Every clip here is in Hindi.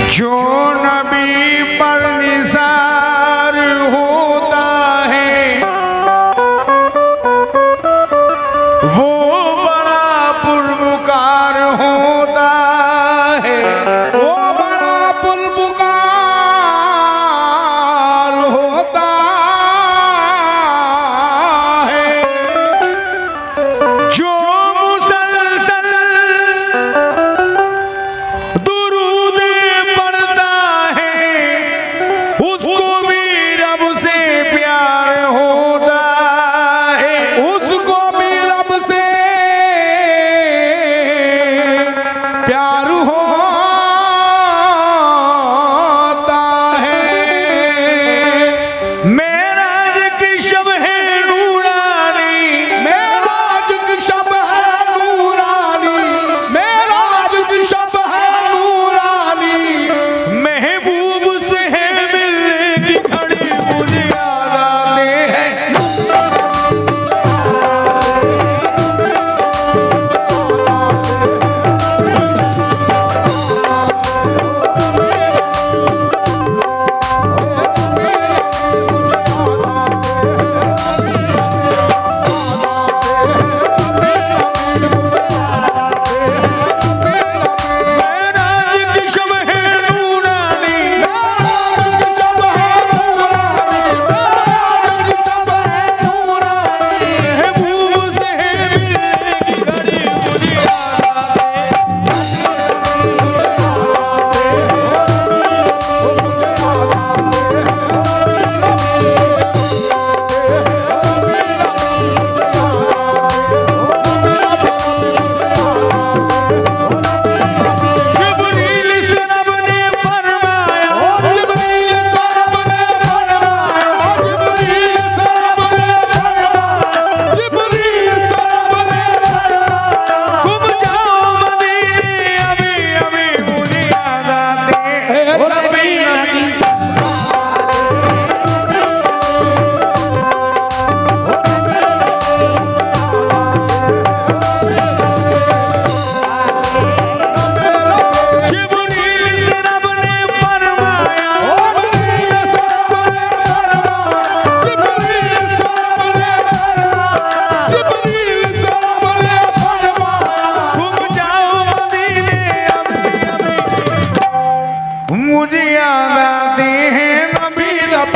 जो नबी पर निसार होता है वो बड़ा पुरमुकार होता है, वो बड़ा पुरमुकार होता है। जो मुसलसल दुरूदे पढ़ता है उसको भी रब से प्यार होता है, उसको भी रब से प्यार होता है। मेराज की शब है नूरानी, मेराज की शब है नूरानी, मेराज की शब है नूरानी। महबूब से है मिलने की घड़ी मुझे याद आते हैं। मेराज की शब है नूरानी, महबूब से है मिलने की घड़ी मुझे याद आते हैं। जिब्रील से रब ने फरमाया, जिब्रील से रब ने फरमाया, जिब्रील से रब ने फरमाया, जिब्रील से रब ने फरमाया। तुम जाओ मदीने अभी अभी मुझे याद आते हैं। नबी नबी जिब्रील से रब ने फरमाया, जिब्रील से रब ने फरमाया, जिब्रील से रब ने फरमाया, जिब्रील से रब ने फरमाया। तुम जाओ मदीने अभी अभी मुझे याद आते हैं। नबी नबी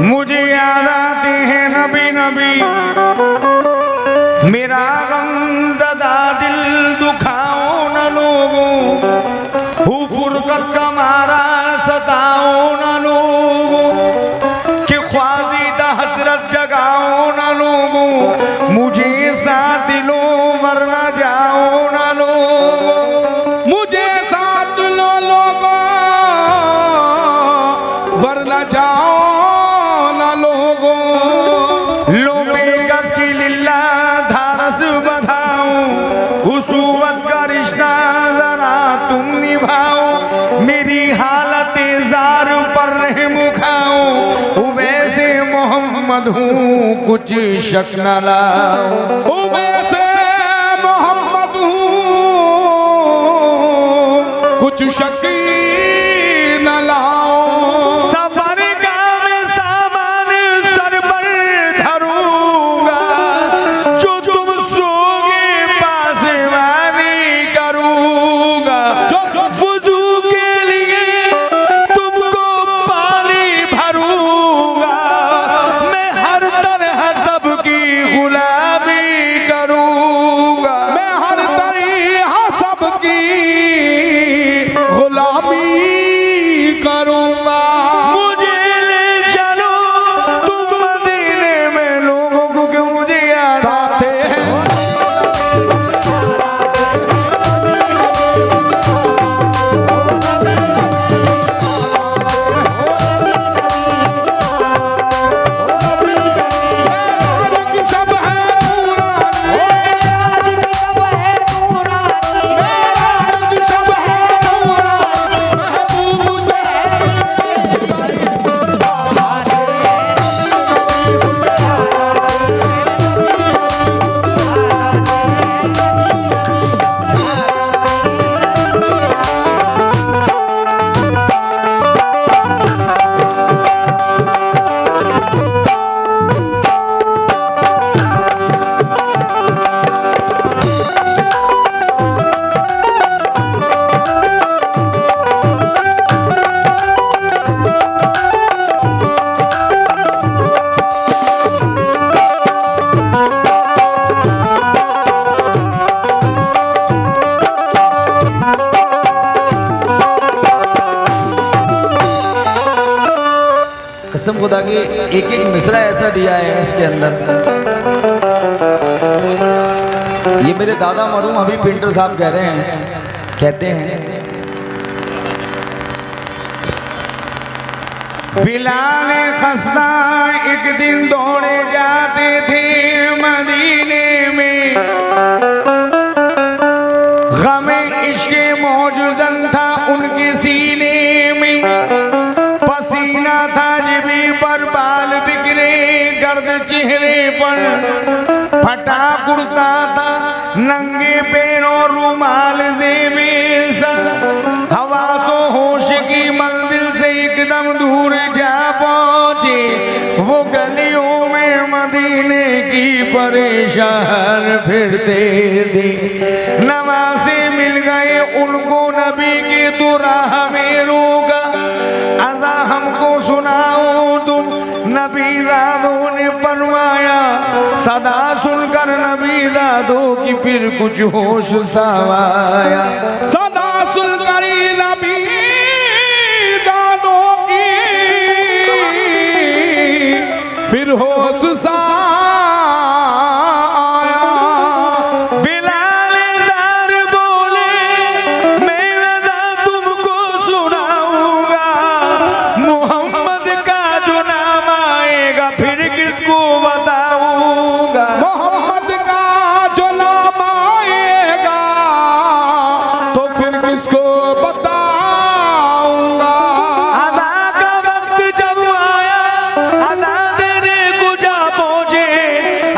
मुझे याद आते हैं नबी नबी। मेरा गमज़दा दिल दुखाओ न लोगों, हु फुरकत का मारा सताओ न लोगों, कि ख्वाज़िदा हसरत जगाओ न लोगों, मुझे साथ दिलो वरना जाओ न लोगों। मुझे साथ लो लोगों वरना जाओ न लोगों। लो बेकस की लिल्ला धारस बधाओ, हुसूवत का रिश्ता जरा तुम निभाओ, मेरी हालत जार पर रहम खाओ, वैसे मोहम्मद हूँ कुछ शक न लाओ। वैसे मोहम्मद हूँ कुछ शक न लाओ। सफर का मैं सामान सर पर धरूंगा, जो तुम सोगे पासवानी करूंगा, वुज़ू के लिए तुमको पानी भरूंगा, मैं हर तरह सबकी एक एक मिसरा ऐसा दिया है इसके अंदर। ये मेरे दादा मरहूम अभी पिंटर साहब कह रहे हैं, कहते हैं बिलाल खस्ता एक दिन दौड़े जाते थे मदीने में, गमे इश्क मौजूदन था उनके सीने में, पसीना था जिबी पर, बाल बिखरे गर्द चेहरे पर, फटा कुर्ता था नंगे पैरों रुमाल ज़ेबे सर, हवासो होश की मंजिल से एकदम दूर जा पहुंचे, वो गलियों में मदीने की परेशान फिरते थे। नमाज़े मिल गए उनको नबी के तो राह में रोका, अज़ा हमको सुनाओ तुम, नबीज़ादों ने फरमाया, सदा सुनकर नबीज़ादों की फिर कुछ होश सावाया, सदा सुनकर नबी जादों की फिर होश सा आया। बिलाल ज़ार बोले मैं अज़ा तुमको सुनाऊंगा, मोहम्मद का जो नाम आएगा फिर किसको बताऊंगा, मोहम्मद का जो नाम आएगा तो फिर किसको बताऊंगा। अज़ा का वक्त जब आया, अज़ा देने को जा पहुंचे,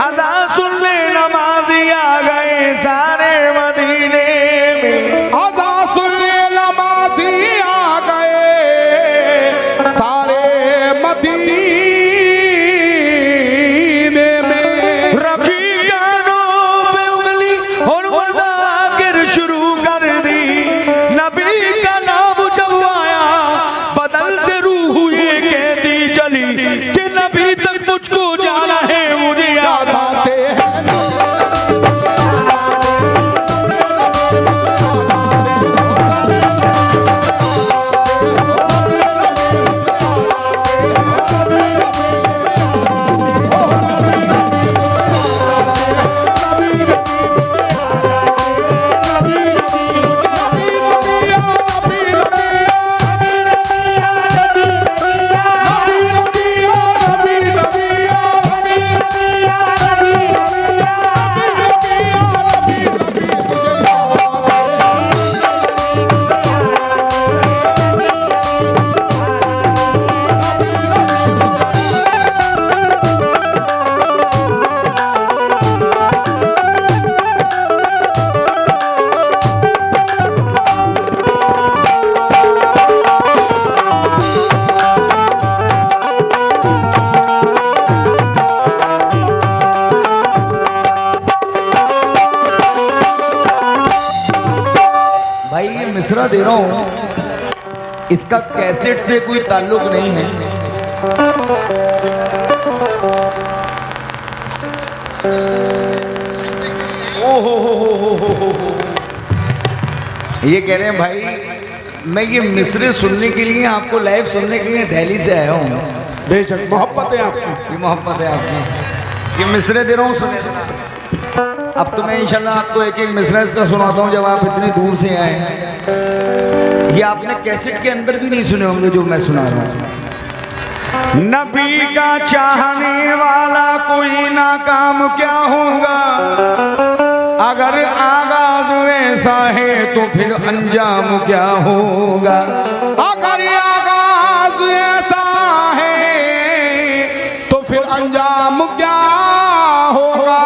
अज़ा सुनने नमाज़ी आ गए सारे मदीने में, आजा सुनने नमाज़ी आ गए सारे मदीने में। रखी कानों पे उंगली और मुज़ाकिर शुरू कर दी, नबी का नाम जब आया बदल से रूह ये कहती चली कि नबी तक मुझको जाना है, मुझे याद आते हैं भाई ये मिसरा दे रहा हूं, इसका कैसेट से कोई ताल्लुक नहीं है। ओ हो। ये कह रहे हैं भाई मैं ये मिसरे सुनने के लिए, आपको लाइव सुनने के लिए दिल्ली से आया हूँ। बेशक मोहब्बत है आपकी। ये मोहब्बत है आपकी, ये मिसरे दे रहा हूँ, सुने। अब तो मैं इंशाल्लाह आपको एक एक मिसरा इसका सुनाता हूँ, जब आप इतनी दूर से आए हैं। ये आपने कैसेट के अंदर भी नहीं सुने होंगे जो मैं सुना रहा हूँ। नबी का चाहने वाला कोई नाकाम क्या होगा, अगर आगाज ऐसा है तो फिर अंजाम क्या होगा, अगर आगाज ऐसा है तो फिर अंजाम क्या होगा।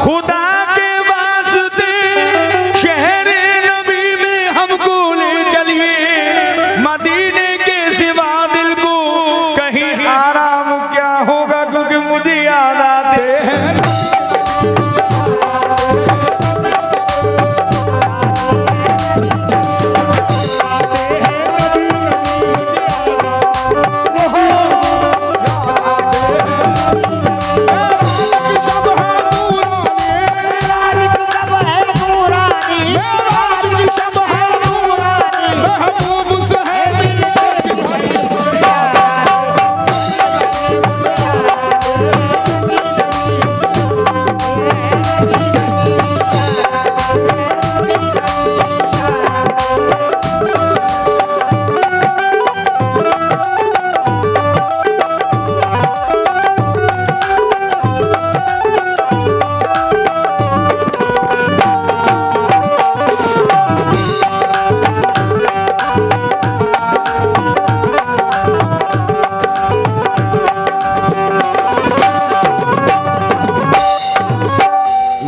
खुदा के वास्ते शहरे नबी में हमको ले चलिए, मदीने के सिवा दिल को कहीं आराम क्या होगा, क्योंकि मुझे याद आते हैं नबी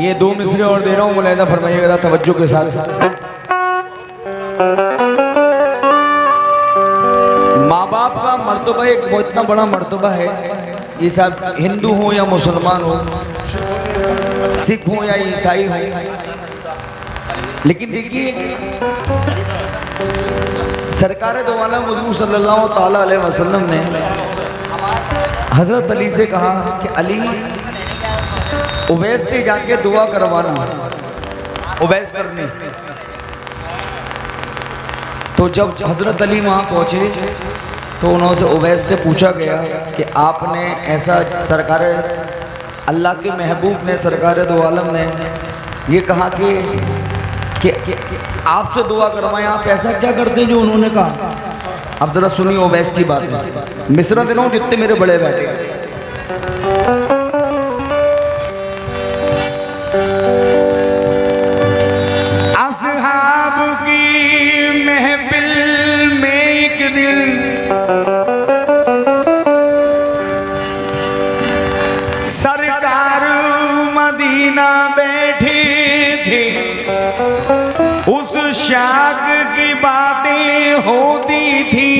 ये 2 मिसरे और दे रहा हूँ, मुलाहिदा फरमाइएगा तवज्जो के साथ। माँ बाप का मर्तबा एक बहुत इतना बड़ा मर्तबा है। ये सब हिंदू हो या मुसलमान हो, सिख हो या ईसाई हो, लेकिन देखिए सरकार दो आलम हुज़ूर सल्लल्लाहु ताला अलैहि वसल्लम ने हज़रत अली से कहा कि अली उवैस से जाके दुआ करवाना, उवैस करने। तो जब हज़रत अली वहाँ पहुँचे तो उन्होंने उवैस से पूछा गया कि आपने ऐसा, सरकार अल्लाह के महबूब ने, सरकार दो आलम ने ये कहा कि आपसे दुआ करवाएं, आप ऐसा क्या करते जो उन्होंने कहा। अब ज़रा सुनिए उवैस की बात है, मिसरा दे रहा हूँ जितने मेरे बड़े बैठे हैं। असहाब की महफिल में एक दिन सरकार मदीना बैठे थे। उस शाक की बातें होती थी।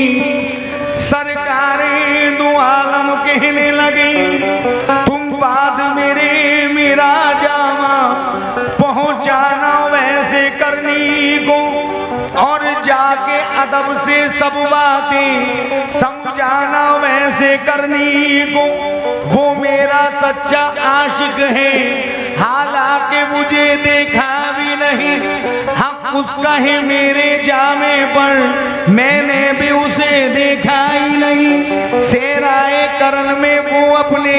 सरकारें दो आलम कहने लगे, तुम बाद मेरा जामा पहुंचाना वैसे करनी को, और जाके अदब से सब बातें समझाना वैसे करनी को। वो मेरा सच्चा आशिक है, हालांकि मुझे देखा भी नहीं। हक उसका है मेरे जामे पर, मैंने भी उसे देखा ही नहीं। सेराए करन में वो अपने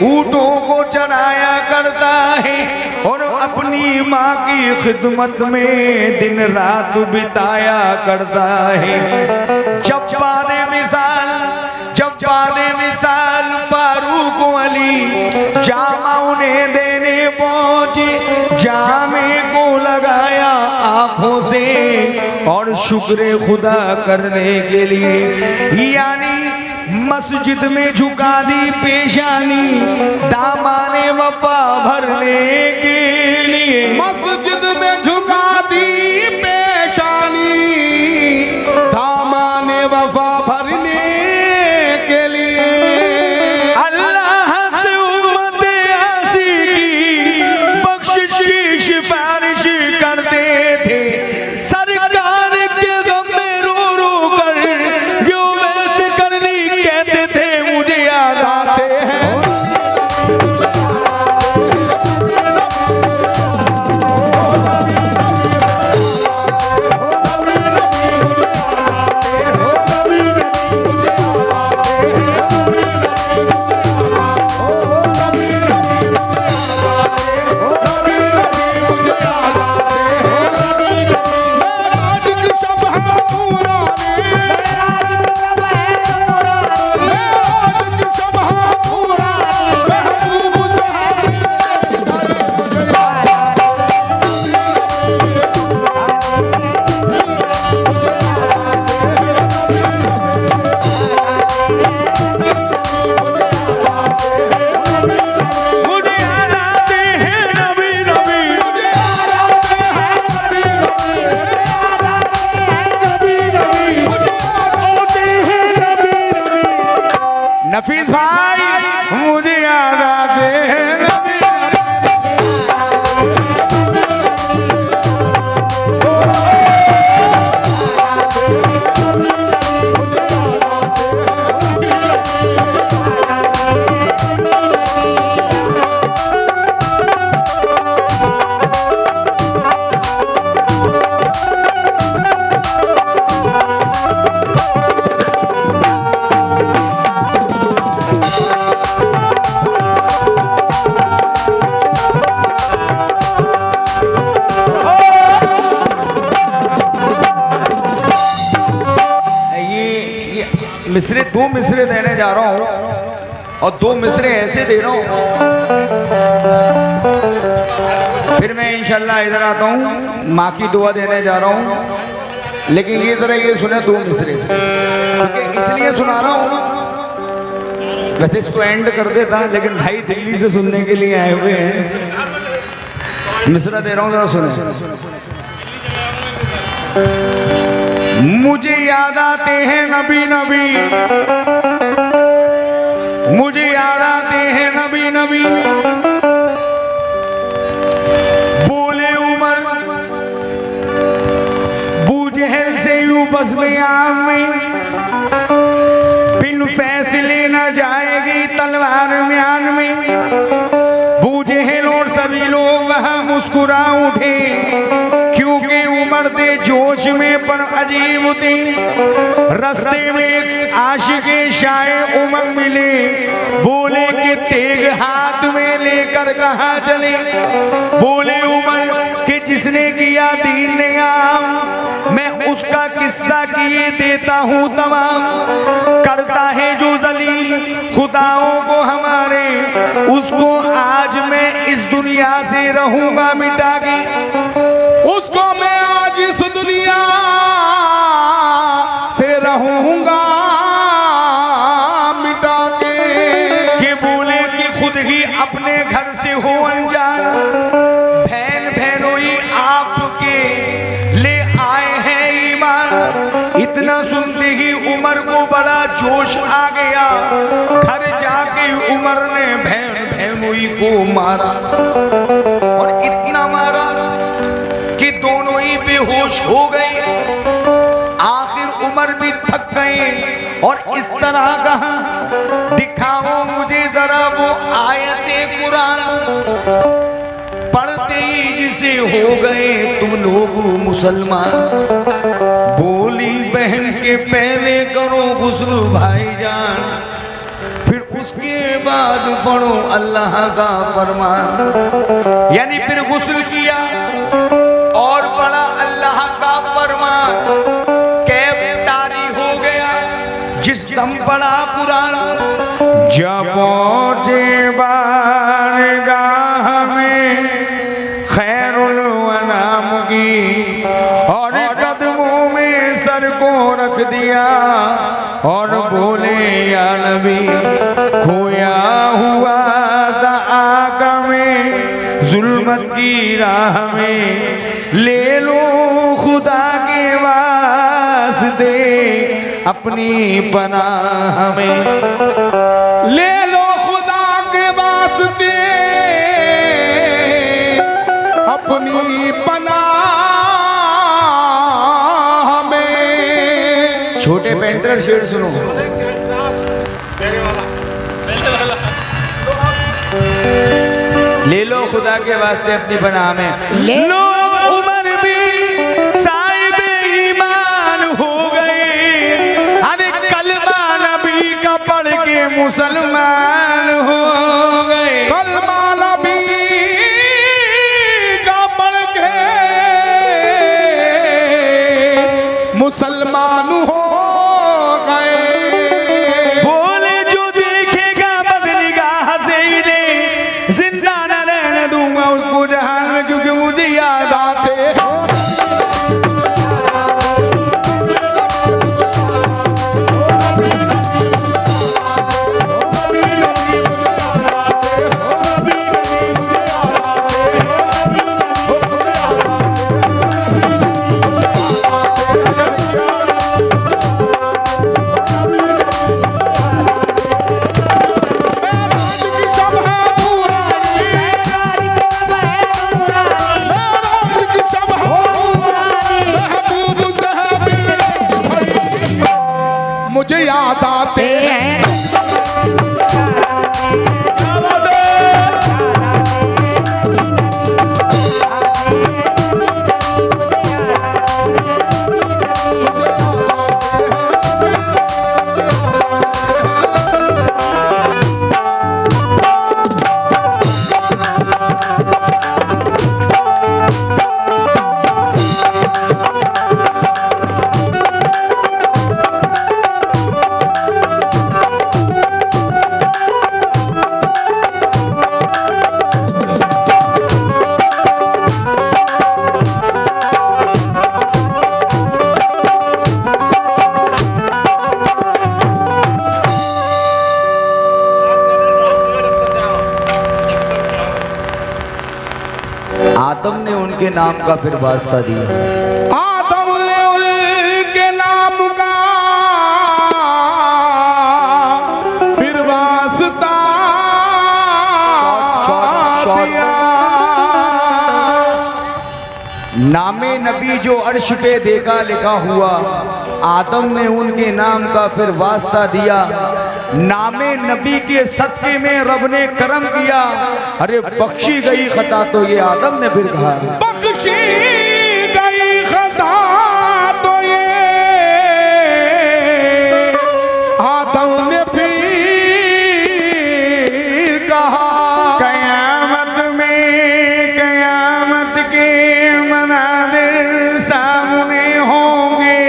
ऊँटों को चराया करता है और अपनी माँ की खिदमत में दिन रात बिताया करता है। जब बादे मिसाल फारूक अली जामा उन्हें देने पहुंचे, जामे को लगाया आंखों से और शुक्र खुदा करने के लिए, यानी मस्जिद में झुका दी पेशानी दामाने वफा भरने के लिए। मस्जिद में झुका दी पेशानी दामाने वफा भरने के लिए। अल्लाह से उम्मत आसी की बख्शिश की सिफारिश करते थे। सरकार के गम में रो रो कर यो वैसे करनी कहते थे, मुझे याद आते हैं। नफीस भाई मुझे याद आते हैं नबी। मिसरे 2 मिसरे देने जा रहा हूं और 2 मिसरे ऐसे दे रहा हूं, फिर मैं इंशाल्लाह इधर आता हूं, माँ की दुआ देने जा रहा हूं। लेकिन ये जरा ये सुने 2 मिसरे, क्योंकि इसलिए सुना रहा हूं, वैसे इसको एंड कर देता लेकिन भाई दिल्ली से सुनने के लिए आए हुए हैं। मिसरा दे रहा हूं, जरा सुने। मुझे याद आते हैं नबी नबी, मुझे याद आते हैं नबी नबी, बोले उमर बूजहल से यूं बस में आम में, बिन फैसले न जाएगी तलवार म्यान में। बूजहल और सभी लोग वहां मुस्कुरा उठे, क्योंकि उमर दे जोश में पर अजीब थे। रास्ते में एक आशिके शाये उमंग मिले, बोले कि तेग हाथ में लेकर कहां चले। बोले उमर कि जिसने किया दीन ने आम, मैं उसका किस्सा किए देता हूं तमाम। करता है जो जलील खुदाओं को हमारे, उसको आज मैं इस दुनिया से रहूंगा मिटा के। उसको मैं आज इस दुनिया से रहूंगा मिटा के। कि बोले कि खुद ही अपने घर से हो अनजान, बहन बहनोई आपके ले आए हैं ईमान। इतना सुनते ही उमर को बड़ा जोश आ गया, घर जाके उमर ने बहन बहनोई को मारा, और इतना मारा कि दोनों ही बेहोश हो गए। आखिर उमर भी थक गए और इस तरह कहा, दिखाओ मुझे जरा वो आयते कुरान, पढ़ते ही जिसे हो गए तुम लोग मुसलमान। बोली बहन के पहले करो गुस्ल भाईजान, फिर उसके बाद पढ़ो अल्लाह का फरमान। यानी फिर गुस्ल किया और पढ़ा अल्लाह का फरमान। कैफ तारी हो गया जिस दम पढ़ा कुरान। जब पहुंचे बारगाह में खैरुल अनाम की, और कदमों में सर को रख दिया और बोले या नबी, खोया हुआ था आका में जुल्मत की राह में, ले लो खुदा के वास्ते अपनी पनाह में। ले लो खुदा के वास्ते अपनी पनाह में। छोटे पेंटर शेर सुनो। ले लो खुदा के वास्ते अपनी पनाह में। लो उमर भी साहिब ईमान हो गए, अरे कलमा नबी का पढ़ के मुसलमान हो गए। कलमा नबी का पढ़ के मुसलमान हो गए। बोले जो देखेगा बदनिगाह से इन्हें जिंदा न रहने दूंगा उसको जहान में, क्योंकि मुझे याद आते हैं। आदम ने उनके नाम का फिर वास्ता दिया। आदम ने उनके नाम का फिर वास्ता दिया। नामे नबी जो अर्श पे देखा लिखा हुआ, आदम ने उनके नाम का फिर वास्ता दिया। नामे नबी के सदके में रब ने करम किया, अरे बख्शी गई खता तो ये आदम ने फिर कहा, बख्शी गई खता तो ये आदम ने फिर कहा। कयामत में कयामत के मनादिर सामने होंगे,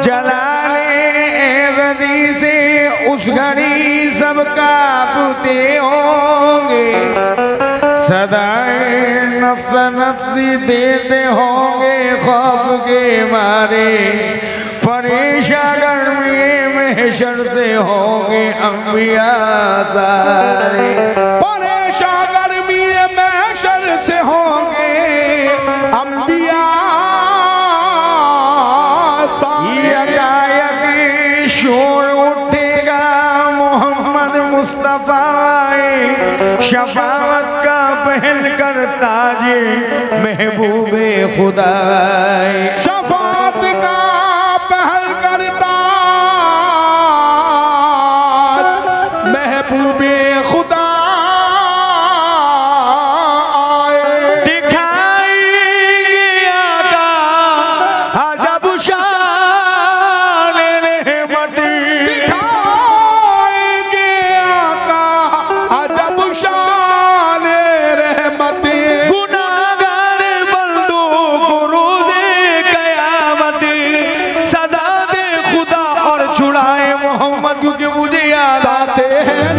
जलाले एज़दी से उस घड़ी सब कांपते होंगे। सदाए नफ्स नफ्सी देते होंगे खौफ के मारे, परेशा गर्मी महशर से होंगे अंबिया सारे। परेशा गर्मी महशर से होंगे अंबिया सारे। यकायक शोर उठेगा मोहम्मद मुस्तफा शफावत का पहल कर ताजे महबूबे खुदा। शफात का पहल करता महबूबे खुदा आए। दिखाएंगे आका अजब शान रहमती, दिखाएंगे आका अजब शान रहमती। गुनाहगार बंदो को रोज़े क़यामत सदा दे खुदा और छुड़ाए मोहम्मद, क्योंकि मुझे याद आते आते हैं